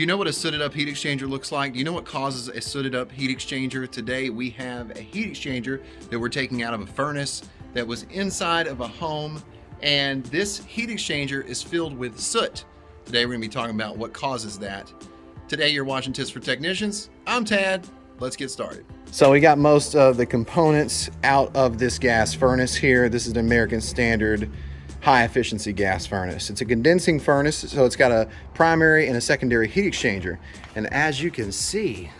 Do you know what a sooted up heat exchanger looks like? Do you know what causes a sooted up heat exchanger? Today we have a heat exchanger that we're taking out of a furnace that was inside of a home, and this heat exchanger is filled with soot. Today we're going to be talking about what causes that. Today you're watching Tips for Technicians. I'm Tad. Let's get started. So we got most of the components out of this gas furnace here. This is an American Standard high efficiency gas furnace. It's a condensing furnace, so it's got a primary and a secondary heat exchanger. And as you can see,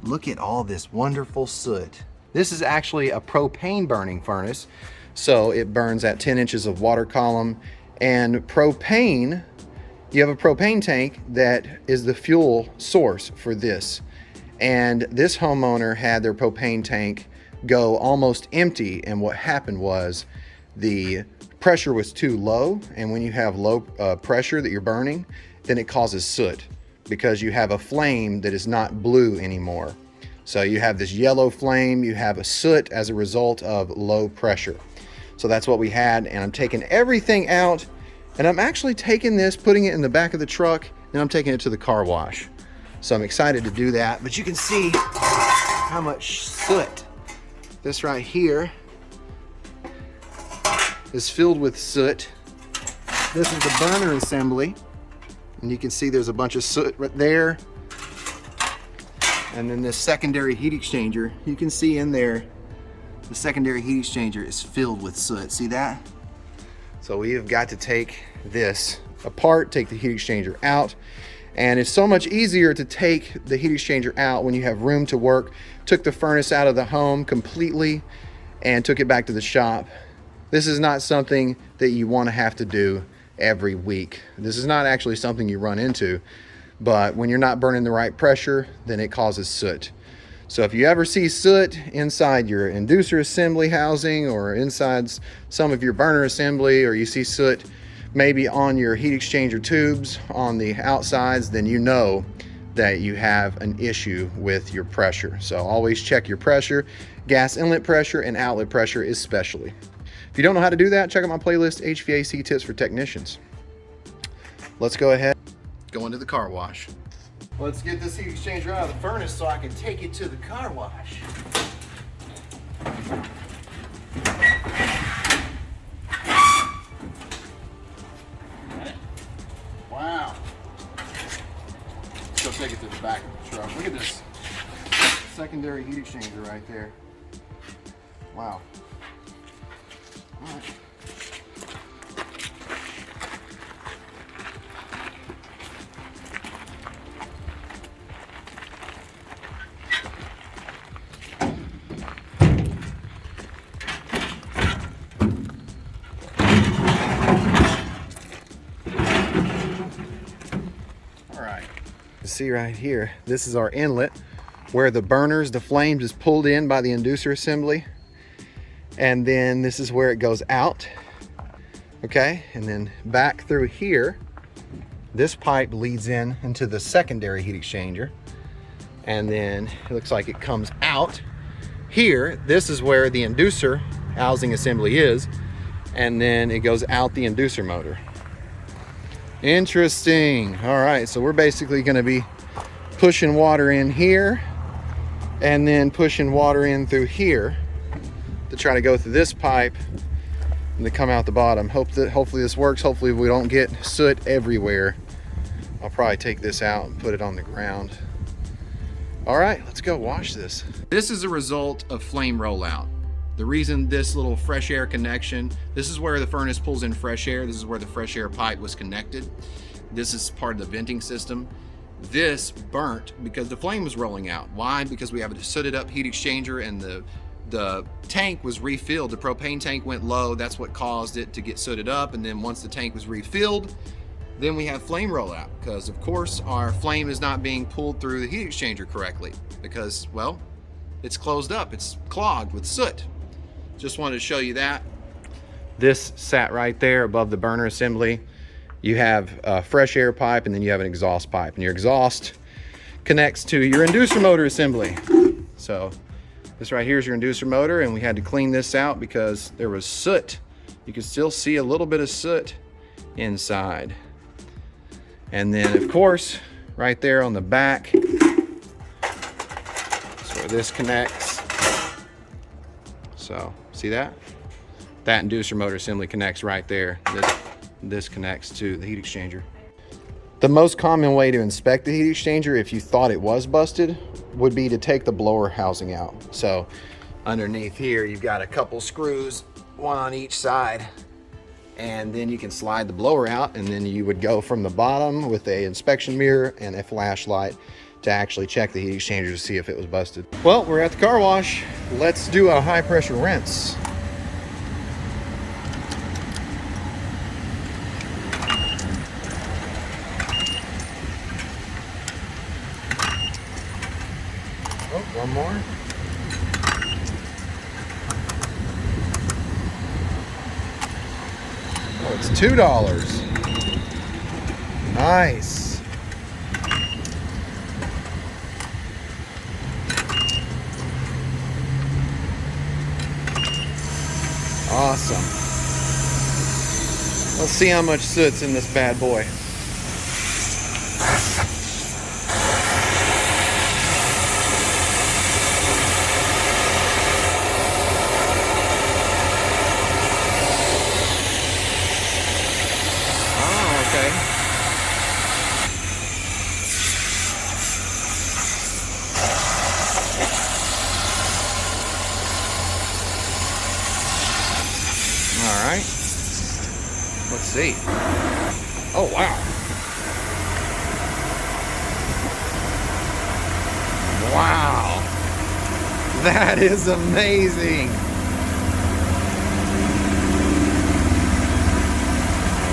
look at all this wonderful soot. This is actually a propane burning furnace, so it burns at 10 inches of water column. And propane, you have a propane tank that is the fuel source for this. And this homeowner had their propane tank go almost empty, and what happened was the pressure was too low, and when you have low pressure that you're burning, then it causes soot because you have a flame that is not blue anymore. So you have this yellow flame, you have a soot as a result of low pressure. So that's what we had, and I'm taking everything out, and I'm actually taking this, putting it in the back of the truck, and I'm taking it to the car wash. So I'm excited to do that, but you can see how much soot. This right here is filled with soot. This is the burner assembly, and you can see there's a bunch of soot right there. And then this secondary heat exchanger, you can see in there, the secondary heat exchanger is filled with soot. See that? So we have got to take this apart, take the heat exchanger out, and it's so much easier to take the heat exchanger out when you have room to work. Took the furnace out of the home completely and took it back to the shop. This is not something that you want to have to do every week. This is not actually something you run into, but when you're not burning the right pressure, then it causes soot. So if you ever see soot inside your inducer assembly housing or inside some of your burner assembly, or you see soot maybe on your heat exchanger tubes on the outsides, then you know that you have an issue with your pressure. So always check your pressure, gas inlet pressure and outlet pressure especially. If you don't know how to do that, check out my playlist, HVAC Tips for Technicians. Let's go ahead, go into the car wash. Let's get this heat exchanger out of the furnace so I can take it to the car wash. Wow. Let's go take it to the back of the truck. Look at this secondary heat exchanger right there. Wow. All right. See right here, this is our inlet where the burners, the flames is pulled in by the inducer assembly, and then this is where it goes out. Okay, and then back through here, this pipe leads into the secondary heat exchanger, and then it looks like it comes out here. This is where the inducer housing assembly is, and then it goes out the inducer motor. Interesting. All right, so we're basically going to be pushing water in here and then pushing water in through here to try to go through this pipe and to come out the bottom. Hopefully this works. Hopefully we don't get soot everywhere. I'll probably take this out and put it on the ground. All right, let's go wash this. This is a result of flame rollout. The reason this little fresh air connection, this is where the furnace pulls in fresh air. This is where the fresh air pipe was connected. This is part of the venting system. This burnt because the flame was rolling out. Why? Because we have a sooted up heat exchanger, and the tank was refilled. The propane tank went low. That's what caused it to get sooted up. And then once the tank was refilled, then we have flame rollout, because of course our flame is not being pulled through the heat exchanger correctly because, well, it's closed up. It's clogged with soot. Just wanted to show you that. This sat right there above the burner assembly. You have a fresh air pipe, and then you have an exhaust pipe, and your exhaust connects to your inducer motor assembly. So this right here is your inducer motor, and we had to clean this out because there was soot. You can still see a little bit of soot inside. And then of course right there on the back. That's where this connects. So, see that? That inducer motor assembly connects right there. This connects to the heat exchanger. The most common way to inspect the heat exchanger if you thought it was busted would be to take the blower housing out. So underneath here, you've got a couple screws, one on each side, and then you can slide the blower out, and then you would go from the bottom with a inspection mirror and a flashlight to actually check the heat exchanger to see if it was busted. Well, we're at the car wash. Let's do a high pressure rinse. Oh, one more. Oh, it's $2. Nice. Awesome. Let's see how much soot's in this bad boy. All right, let's see. Oh, wow. Wow, that is amazing.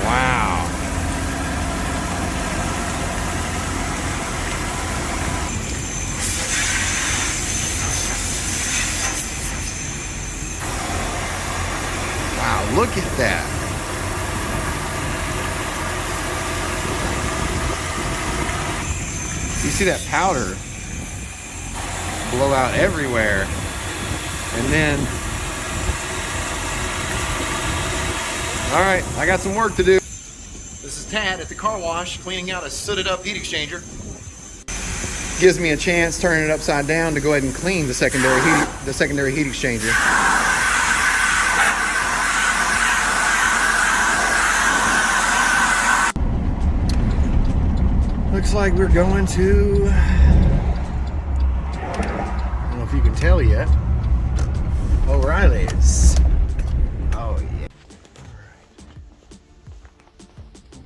Wow. Look at that. You see that powder blow out everywhere. And then, all right, I got some work to do. This is Tad at the car wash cleaning out a sooted up heat exchanger. Gives me a chance turning it upside down to go ahead and clean the secondary heat exchanger. Looks like we're going to, I don't know if you can tell yet, O'Reilly's. Oh yeah. All right.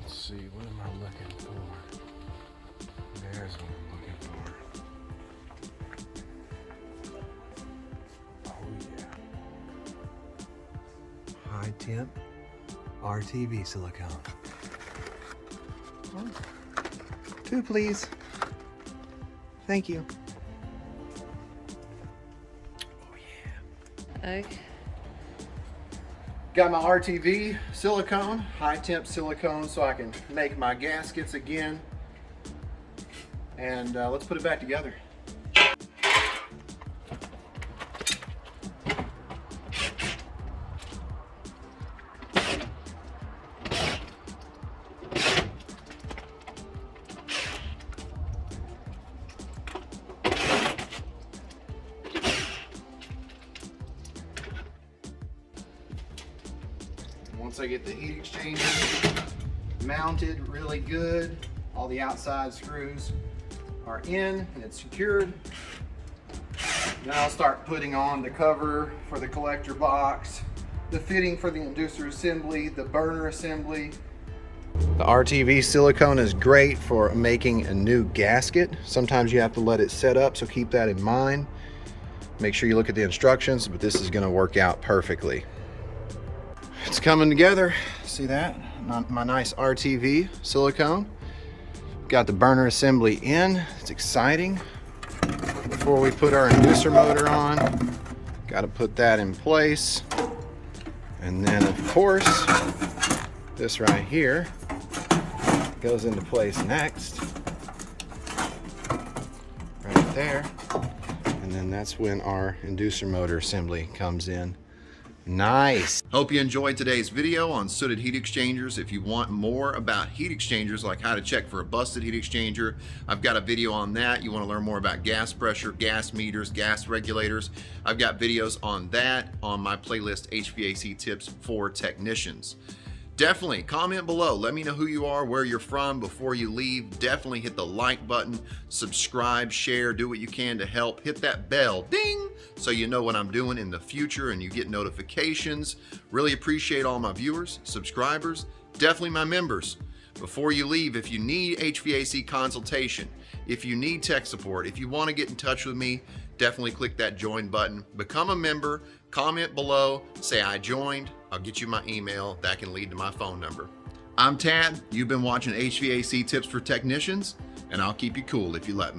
Let's see, what am I looking for? There's what I'm looking for. Oh yeah. High temp RTV silicone. Oh. 2, please. Thank you. Oh yeah. Okay. Got my RTV silicone, high temp silicone, so I can make my gaskets again. And let's put it back together. Once I get the heat exchanger mounted really good, all the outside screws are in and it's secured. Then I'll start putting on the cover for the collector box, the fitting for the inducer assembly, the burner assembly. The RTV silicone is great for making a new gasket. Sometimes you have to let it set up, so keep that in mind. Make sure you look at the instructions, but this is going to work out perfectly. It's coming together. See that? My nice RTV silicone. Got the burner assembly in. It's exciting. Before we put our inducer motor on, got to put that in place. And then of course, this right here goes into place next. Right there. And then that's when our inducer motor assembly comes in. Nice. Hope you enjoyed today's video on sooted heat exchangers. If you want more about heat exchangers, like how to check for a busted heat exchanger, I've got a video on that. You want to learn more about gas pressure, gas meters, gas regulators, I've got videos on that on my playlist, HVAC Tips for Technicians. Definitely comment below. Let me know who you are, where you're from before you leave. Definitely hit the like button, subscribe, share, do what you can to help. Hit that bell, ding, so you know what I'm doing in the future and you get notifications. Really appreciate all my viewers, subscribers, definitely my members. Before you leave, if you need HVAC consultation, if you need tech support, if you want to get in touch with me, definitely click that join button. Become a member, comment below, say I joined. I'll get you my email. That can lead to my phone number. I'm Tad. You've been watching HVAC Tips for Technicians, and I'll keep you cool if you let me.